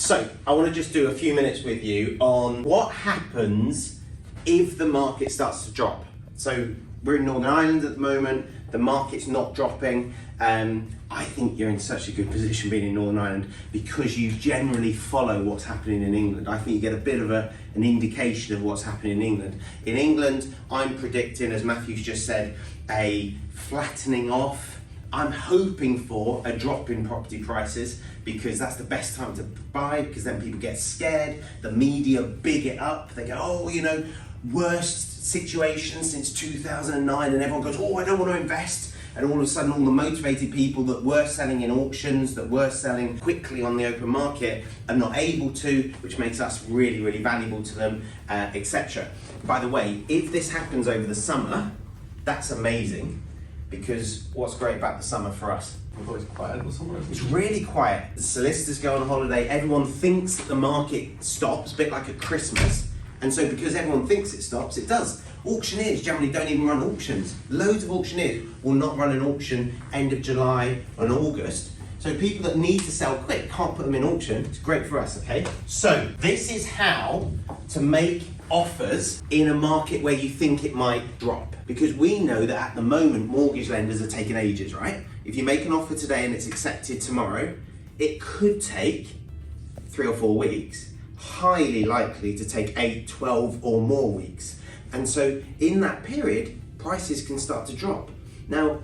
So I want to just do a few minutes with you on what happens if the market starts to drop. So we're in Northern Ireland at the moment, the market's not dropping. I think you're in such a good position being in Northern Ireland because you generally follow what's happening in England. I think you get a bit of an indication of what's happening in England. In England, I'm predicting, as Matthew's just said, a flattening off. I'm hoping for a drop in property prices because that's the best time to buy, because then people get scared, the media big it up, they go, oh, you know, worst situation since 2009, and everyone goes, oh, I don't want to invest. And all of a sudden, all the motivated people that were selling in auctions, that were selling quickly on the open market, are not able to, which makes us really, really valuable to them, etc. By the way, if this happens over the summer, that's amazing, because what's great about the summer for us? It's always quiet in the summer, isn't it? It's really quiet. The solicitors go on holiday, everyone thinks that the market stops, a bit like at Christmas. And so because everyone thinks it stops, it does. Auctioneers generally don't even run auctions. Loads of auctioneers will not run an auction end of July and August. So people that need to sell quick can't put them in auction. It's great for us, okay? So this is how to make offers in a market where you think it might drop. Because we know that at the moment, mortgage lenders are taking ages, right? If you make an offer today and it's accepted tomorrow, it could take 3 or 4 weeks. Highly likely to take 8, 12 or more weeks. And so in that period, prices can start to drop. Now,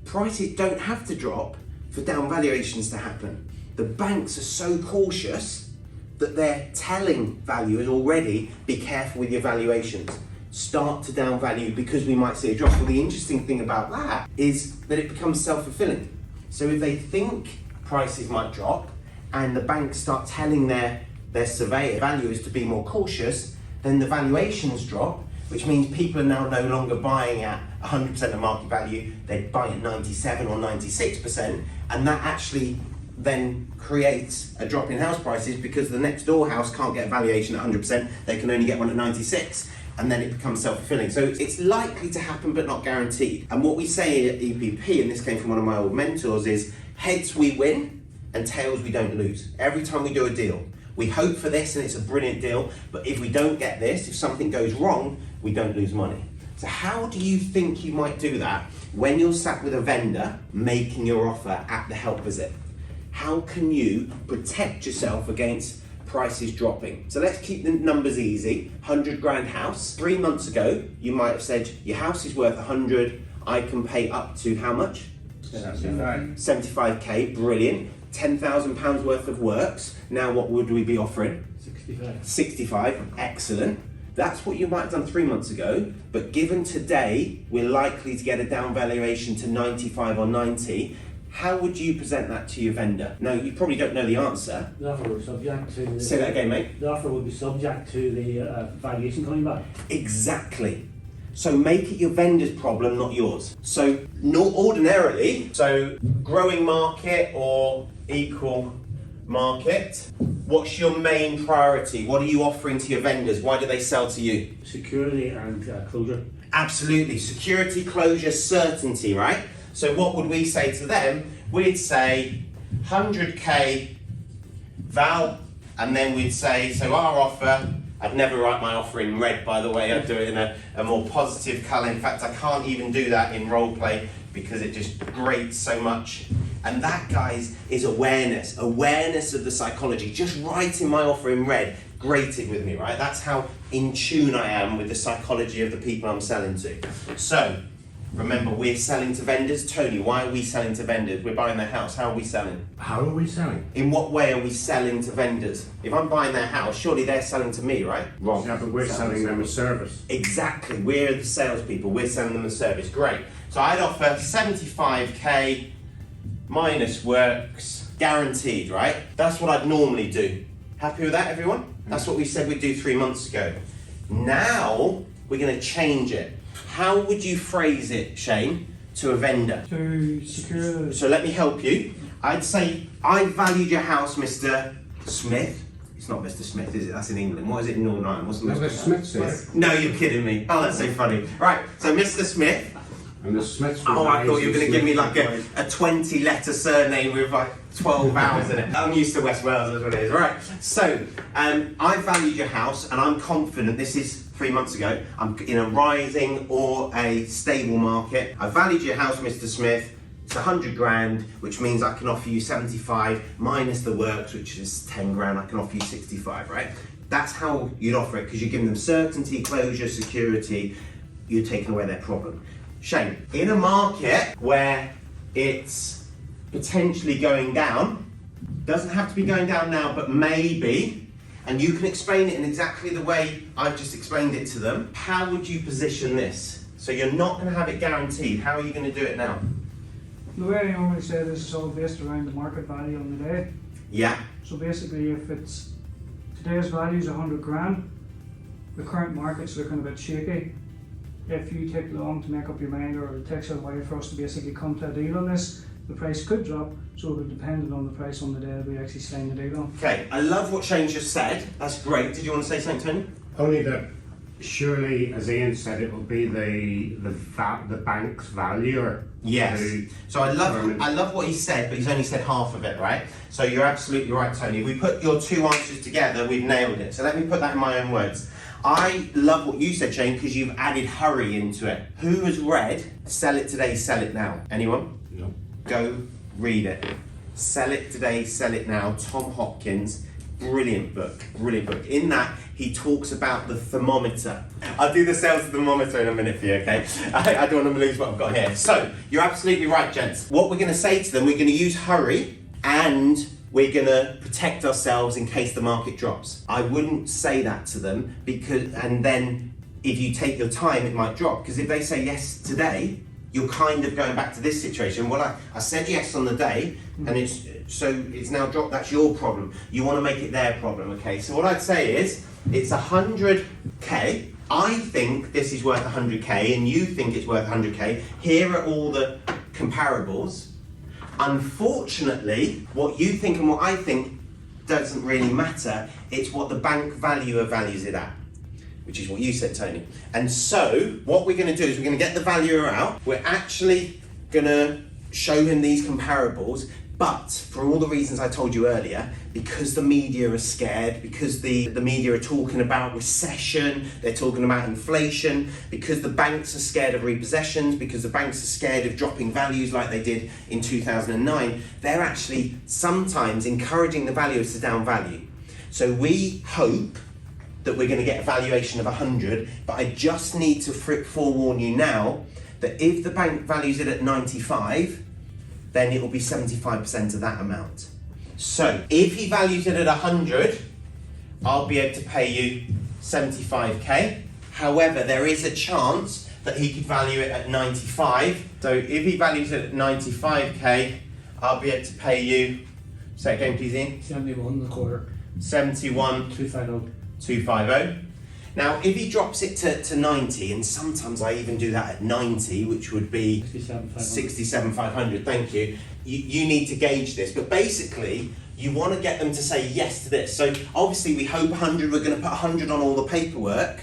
prices don't have to drop for down valuations to happen. The banks are so cautious that they're telling valuers already, be careful with your valuations. Start to down value because we might see a drop. Well, the interesting thing about that is that it becomes self-fulfilling. So if they think prices might drop and the banks start telling their surveyor valuers to be more cautious, then the valuations drop, which means people are now no longer buying at 100% of market value, they buy at 97 or 96%, and that actually then creates a drop in house prices because the next door house can't get a valuation at 100%, they can only get one at 96, and then it becomes self-fulfilling. So it's likely to happen but not guaranteed. And what we say at EPP, and this came from one of my old mentors, is heads we win and tails we don't lose. Every time we do a deal, we hope for this and it's a brilliant deal, but if we don't get this, if something goes wrong, we don't lose money. So how do you think you might do that when you're sat with a vendor making your offer at the help visit? How can you protect yourself against prices dropping? So let's keep the numbers easy. 100 grand house. 3 months ago, you might have said, your house is worth 100, I can pay up to how much? 75k, brilliant. £10,000 worth of works. Now what would we be offering? 65, excellent. That's what you might have done 3 months ago, but given today, we're likely to get a down valuation to 95 or 90. How would you present that to your vendor? Now, you probably don't know the answer. The offer would be subject to... Say that again, mate. The offer would be subject to the valuation coming back. Exactly. So make it your vendor's problem, not yours. So not ordinarily, so growing market or equal market, what's your main priority? What are you offering to your vendors? Why do they sell to you? Security and closure. Absolutely, security, closure, certainty, right? So what would we say to them? We'd say 100k val, and then we'd say, so our offer, I'd never write my offer in red, by the way, I'd do it in a more positive colour. In fact, I can't even do that in role play because it just grates so much. And that, guys, is awareness of the psychology. Just writing my offer in red grated with me, right? That's how in tune I am with the psychology of the people I'm selling to. So, remember, we're selling to vendors. Tony, why are we selling to vendors? We're buying their house. How are we selling? How are we selling? In what way are we selling to vendors? If I'm buying their house, surely they're selling to me, right? Wrong. Yeah, but we're selling them a service. Exactly. We're the salespeople. We're selling them a service. Great. So I'd offer 75k minus works, guaranteed, right? That's what I'd normally do. Happy with that, everyone? That's what we said we'd do 3 months ago. Now we're going to change it. How would you phrase it, Shane, to a vendor? To secure... So let me help you. I'd say, I valued your house, Mr. Smith. It's not Mr. Smith, is it? That's in England. What is it in Northern Ireland? What's the Mr. Smith says. No, you're kidding me. Oh, that's so funny. Right, so Mr. Smith, And the Smiths. Oh, I thought you were going to give me like a 20-letter surname with like 12 vowels in it. I'm used to West Wales, that's what it is. Right, so I valued your house and I'm confident, this is 3 months ago, I'm in a rising or a stable market. I valued your house, Mr. Smith. It's 100 grand, which means I can offer you 75 minus the works, which is 10 grand. I can offer you 65, right? That's how you'd offer it, because you're giving them certainty, closure, security. You're taking away their problem. Shane, in a market where it's potentially going down, doesn't have to be going down now, but maybe, and you can explain it in exactly the way I've just explained it to them, how would you position this? So you're not going to have it guaranteed. How are you going to do it now? The way I normally say this is all based around the market value on the day. Yeah. So basically, if it's today's value is 100 grand, the current market's looking a bit shaky. If you take long to make up your mind, or it takes a while for us to basically come to a deal on this, the price could drop. So it would depend on the price on the day that we actually sign the deal on. Okay, I love what Shane just said. That's great. Did you want to say something, Tony? Only that surely, as Ian said, it will be the bank's valuer. Yes. who So I determines- love what he said, but he's only said half of it, right? So you're absolutely right, Tony. If we put your two answers together, we've nailed it. So let me put that in my own words. I love what you said, Shane, because you've added hurry into it. Who has read Sell It Today, Sell It Now? Anyone? No. Go read it. Sell It Today, Sell It Now. Tom Hopkins. Brilliant book. Brilliant book. In that, he talks about the thermometer. I'll do the sales thermometer in a minute for you, okay? I don't want to lose what I've got here. So, you're absolutely right, gents. What we're going to say to them, we're going to use hurry and we're going to protect ourselves in case the market drops. I wouldn't say that to them because, and then if you take your time, it might drop. Because if they say yes today, you're kind of going back to this situation. Well, I said yes on the day, and it's now dropped. That's your problem. You want to make it their problem, okay? So what I'd say is, it's 100k. I think this is worth 100k, and you think it's worth 100k. Here are all the comparables. Unfortunately, what you think and what I think doesn't really matter. It's what the bank valuer values it at, which is what you said, Tony. And so, what we're going to do is we're going to get the valuer out. We're actually going to show him these comparables, but for all the reasons I told you earlier, because the media are scared, because the media are talking about recession, they're talking about inflation, because the banks are scared of repossessions, because the banks are scared of dropping values like they did in 2009, they're actually sometimes encouraging the valuers to down value. So we hope that we're going to get a valuation of 100, but I just need to forewarn you now that if the bank values it at 95, then it will be 75% of that amount. So if he values it at 100, I'll be able to pay you 75k. However, there is a chance that he could value it at 95. So if he values it at 95k, I'll be able to pay you, say it again please Ian. 71 and a quarter. 71. 250. 250. Now, if he drops it to 90, and sometimes I even do that at 90, which would be 67,500, thank you. You need to gauge this, but basically, you want to get them to say yes to this. So obviously we hope 100, we're going to put 100 on all the paperwork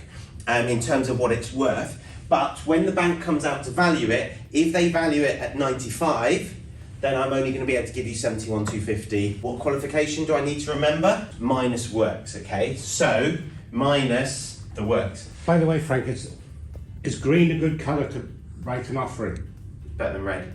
in terms of what it's worth, but when the bank comes out to value it, if they value it at 95, then I'm only going to be able to give you 71,250. What qualification do I need to remember? Minus works, okay? So, minus the works. By the way, Frank, is green a good colour to write an offering? Better than red.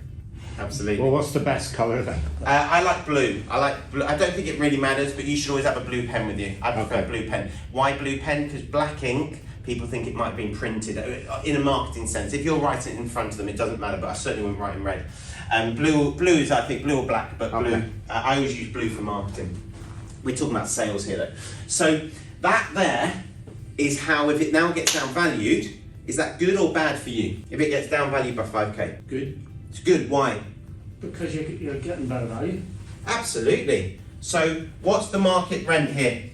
Absolutely. Well, what's the best colour then? I like blue. I don't think it really matters, but you should always have a blue pen with you. I prefer blue pen. Why blue pen? Because black ink, people think it might have been printed in a marketing sense. If you're writing it in front of them, it doesn't matter, but I certainly wouldn't write in red. Blue is, I think, blue or black, but blue. Okay. I always use blue for marketing. We're talking about sales here, though. So that there is how, if it now gets down valued, is that good or bad for you? If it gets down valued by 5k? Good. It's good. Why? Because you're getting better value. Absolutely. So what's the market rent here?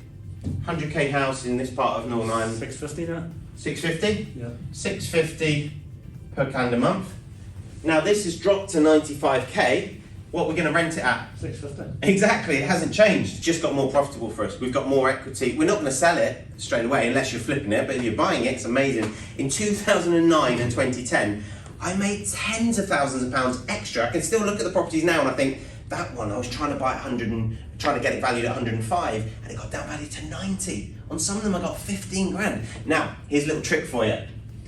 100k house in this part of Northern Ireland. 650 now. 650? Yeah. 650 per calendar month. Now this has dropped to 95k. What we're going to rent it at? 650. Exactly, it hasn't changed. It's just got more profitable for us. We've got more equity. We're not going to sell it straight away unless you're flipping it, but if you're buying it, it's amazing. In 2009 and 2010, I made tens of thousands of pounds extra. I can still look at the properties now and I think, that one I was trying to buy at 100 and trying to get it valued at 105 and it got down valued to 90. On some of them I got 15 grand. Now, here's a little trick for you.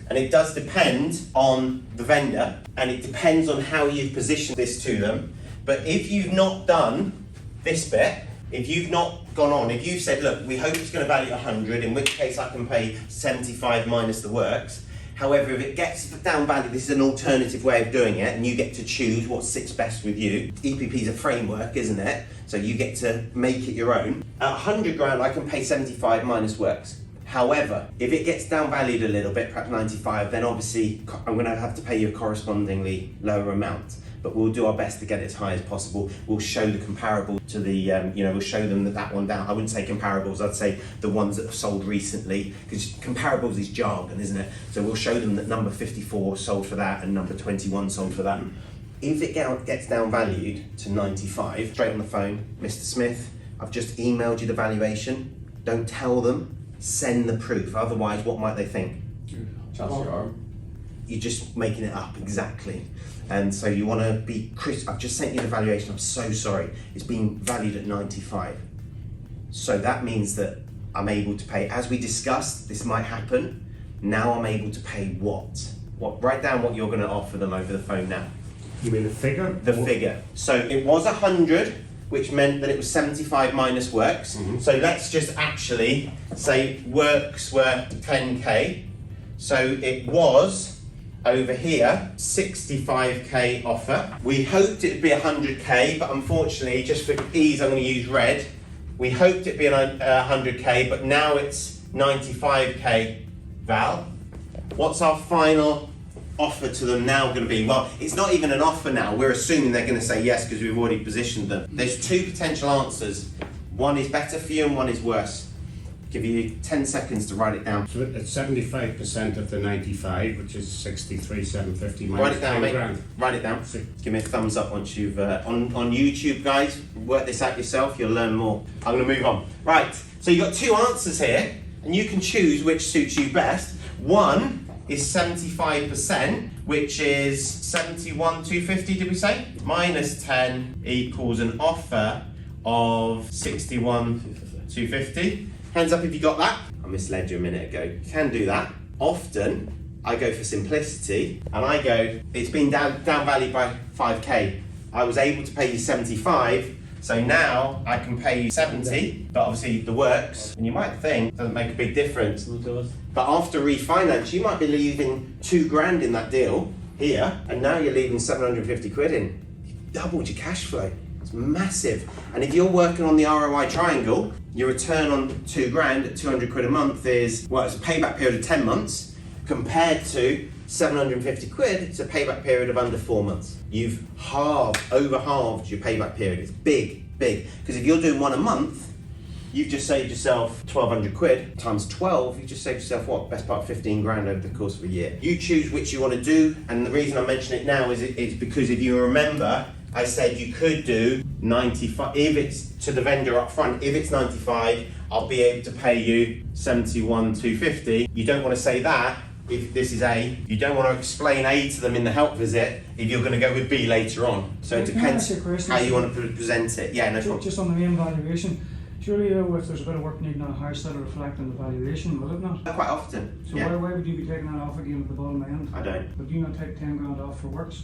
And it does depend on the vendor and it depends on how you've positioned this to them. But if you've not done this bit, if you've not gone on, if you've said, look, we hope it's going to value 100, in which case I can pay 75 minus the works. However, if it gets down value, this is an alternative way of doing it, and you get to choose what sits best with you. EPP is a framework, isn't it? So you get to make it your own. At 100 grand, I can pay 75 minus works. However, if it gets down valued a little bit, perhaps 95, then obviously I'm going to have to pay you a correspondingly lower amount. But we'll do our best to get it as high as possible. We'll show the comparable to the, we'll show them that one down. I wouldn't say comparables, I'd say the ones that have sold recently, because comparables is jargon, isn't it? So we'll show them that number 54 sold for that and number 21 sold for that. If it gets down valued to 95, straight on the phone, Mr. Smith, I've just emailed you the valuation. Don't tell them, send the proof. Otherwise, what might they think? You're just making it up, exactly. And so you want to be crisp. I've just sent you the valuation, I'm so sorry. It's being valued at 95. So that means that I'm able to pay, as we discussed, this might happen. Now I'm able to pay what? Write down what you're going to offer them over the phone now. You mean the figure? The figure. So it was 100, which meant that it was 75 minus works. Mm-hmm. So let's just actually say works were 10k. So it was, over here, 65k offer. We hoped it'd be 100k, but unfortunately, just for ease, I'm going to use red. We hoped it'd be 100k, but now it's 95k. Val, what's our final offer to them now going to be? Well, it's not even an offer now. We're assuming they're going to say yes because we've already positioned them. There's two potential answers. One is better for you and one is worse. Give you 10 seconds to write it down. So it's 75% of the 95, which is 63,750 Write minus it down, 10 mate. grand. Write it down. Give me a thumbs up once you've on YouTube, guys. Work this out yourself. You'll learn more. I'm going to move on. Right. So you've got two answers here, and you can choose which suits you best. One is 75%, which is 71,250. Did we say? Minus 10 equals an offer of 61,250. Hands up if you got that. I misled you a minute ago. You can do that. Often, I go for simplicity, and I go, it's been down valued by 5k. I was able to pay you 75, so now I can pay you 70, but obviously the works, and you might think, doesn't make a big difference. But after refinance, you might be leaving 2 grand in that deal here, and now you're leaving 750 quid in. You've doubled your cash flow. It's massive. And if you're working on the ROI triangle, your return on 2 grand at 200 quid a month is, well, it's a payback period of 10 months compared to 750 quid, it's a payback period of under 4 months. You've over halved your payback period. It's big. Because if you're doing one a month, you've just saved yourself 1,200 quid times 12, you just saved yourself what? Best part of 15 grand over the course of a year. You choose which you want to do, and the reason I mention it now is it's because if you remember, I said you could do 95, if it's to the vendor up front, if it's 95, I'll be able to pay you 71,250. You don't want to say that if this is A. You don't want to explain A to them in the help visit if you're going to go with B later on. So it depends how you want to present it. Yeah, no problem. Just on the main valuation, surely if there's a bit of work needed on a house, that'll reflect on the valuation, will it not? Quite often. So yeah. why would you be taking that off again at the bottom end? I don't. Would you not take 10 grand off for works?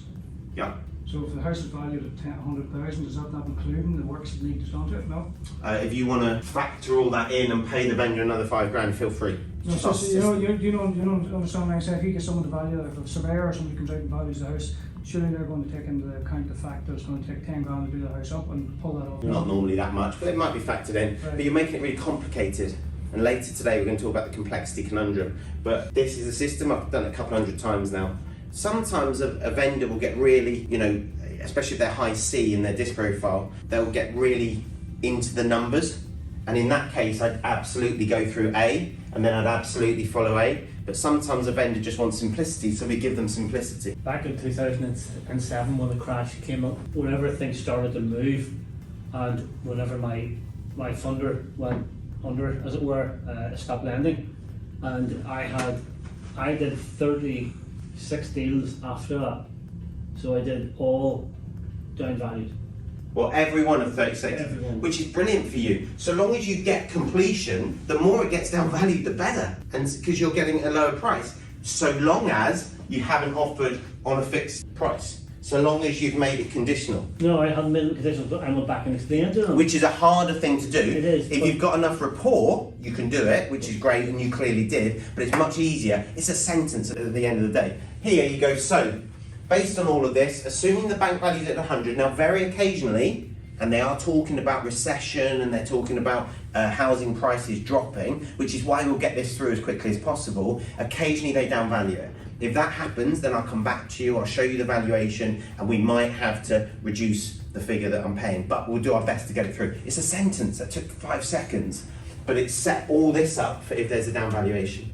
Yeah. So if the house is valued at 100,000, is that not including the works that need to done to it? No. If you want to factor all that in and pay the vendor another 5 grand, feel free. No, so you understand what I said. If you get someone to value, if a surveyor or somebody comes out and values the house, surely they're going to take into account the fact that it's going to take 10 grand to do the house up and pull that off. Not normally that much, but it might be factored in. Right. But you're making it really complicated. And later today we're going to talk about the complexity conundrum. But this is a system I've done a couple hundred times now. Sometimes a vendor will get really, especially if they're high C in their disc profile, they'll get really into the numbers. And in that case, I'd absolutely go through A, and then I'd absolutely follow A. But sometimes a vendor just wants simplicity, so we give them simplicity. Back in 2007 when the crash came up, whenever things started to move, and whenever my funder went under, as it were, stopped lending, and I did 30 6 deals after that. So I did all down valued. Well, every one of 36, Every one. which is brilliant for you. So long as you get completion, the more it gets down valued, the better, and because you're getting a lower price. So long as you haven't offered on a fixed price. So long as you've made it conditional. No, I hadn't made the conditions, but I went back and explained to them. Which is a harder thing to do. It is, If but- you've got enough rapport, you can do it, which is great, and you clearly did, but it's much easier. It's a sentence at the end of the day. Here you go, so, based on all of this, assuming the bank value's at 100, now very occasionally, and they are talking about recession, and they're talking about housing prices dropping, which is why we'll get this through as quickly as possible, occasionally they downvalue it. If that happens, then I'll come back to you, I'll show you the valuation, and we might have to reduce the figure that I'm paying, but we'll do our best to get it through. It's a sentence that took 5 seconds, but it set all this up for if there's a down valuation.